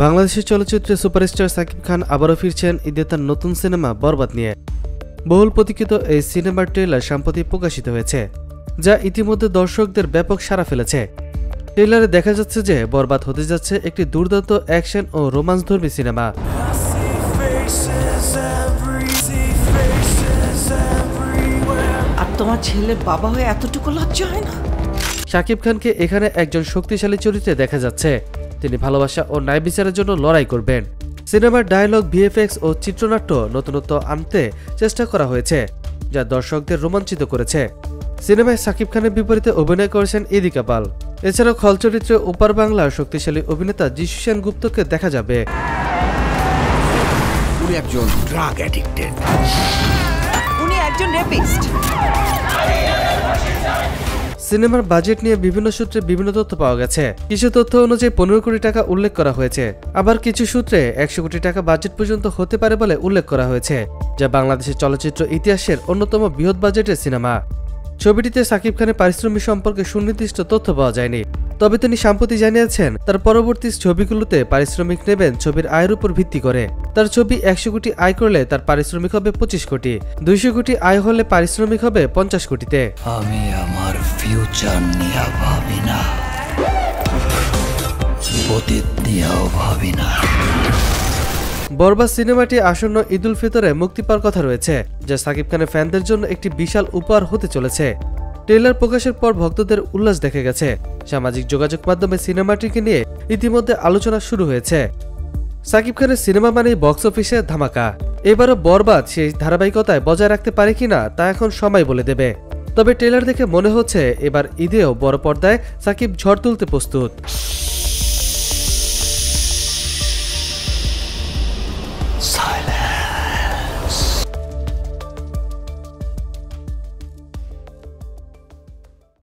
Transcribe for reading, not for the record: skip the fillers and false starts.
বাংলাদেশের চলচ্চিত্রে সুপারস্টার সাকিব খান আবারও ফিরছেন ঈদে তার নতুন সিনেমা বরবাদ নিয়ে। বহুল প্রতীক্ষিত এই সিনেমার ট্রেলার সম্প্রতি প্রকাশিত হয়েছে, যা ইতিমধ্যে দর্শকদের ব্যাপক সাড়া ফেলেছে। ট্রেলারে দেখা যাচ্ছে যে বরবাদ হতে যাচ্ছে একটি দুর্দান্ত অ্যাকশন ও রোমান্সধর্মী সিনেমা। আর তোমার ছেলের বাবা হয়ে এতটুকু লজ্জা হয় না? শাকিব খানকে এখানে একজন শক্তিশালী চরিত্রে দেখা যাচ্ছে। তিনি ভালোবাসা ও ন্যায় বিচারের জন্য লড়াই করবেন। সিনেমার ডায়লগ, ভিএফএক্স ও চিত্রনাট্য নতুনত্ব আনতে চেষ্টা করা হয়েছে, যা দর্শকদের রোমাঞ্চিত করেছে। সিনেমায় শাকিব খানের বিপরীতে অভিনয় করেছেন ইদিকা পাল। এছাড়াও খল চরিত্রে ওপার বাংলার শক্তিশালী অভিনেতা যিশু সেনগুপ্তকে দেখা যাবে। উনি একজন ড্রাগ অ্যাডিক্টেড, উনি একজন রেপিস্ট। সিনেমার বাজেট নিয়ে বিভিন্ন সূত্রে বিভিন্ন তথ্য পাওয়া গেছে। কিছু তথ্য অনুযায়ী 15 কোটি টাকা উল্লেখ করা হয়েছে, আবার কিছু সূত্রে 100 কোটি টাকা বাজেট পর্যন্ত হতে পারে বলে উল্লেখ করা হয়েছে, যা বাংলাদেশের চলচ্চিত্র ইতিহাসের অন্যতম বৃহৎ বাজেটের সিনেমা। ছবিটিতে শাকিব খানের পারিশ্রমিক সম্পর্কে সুনির্দিষ্ট তথ্য পাওয়া যায়নি, তবে তিনি সম্প্রতি জানিয়েছেন তার পরবর্তী ছবিগুলোতে পারিশ্রমিক নেবেন ছবির আয়ের উপর ভিত্তি করে। তার ছবি 100 কোটি আয় করলে তার পারিশ্রমিক হবে 25 কোটি, 200 কোটি আয় হলে পারিশ্রমিক হবে 50 কোটিতে। আমি আমার ফিউচার নিয়ে ভাবি না, অতীত নিয়েও ভাবি না। বরবাদ সিনেমাটি আসন্ন ঈদ উল ফিতরে মুক্তি পাওয়ার কথা রয়েছে, যা শাকিব খানের ফ্যানদের জন্য একটি বিশাল উপহার হতে চলেছে। ট্রেলার প্রকাশের পর ভক্তদের উল্লাস দেখা গেছে। সামাজিক যোগাযোগ মাধ্যমে সিনেমাটিকে নিয়ে ইতিমধ্যে আলোচনা শুরু হয়েছে। শাকিব খানের সিনেমা মানেই বক্স অফিসে ধামাকা। এবারও বরবাদ সেই ধারাবাহিকতায় বজায় রাখতে পারে কিনা তা এখন সময় বলে দেবে। তবে ট্রেলার দেখে মনে হচ্ছে এবার ঈদেও বড় পর্দায় শাকিব ঝড় তুলতে প্রস্তুত।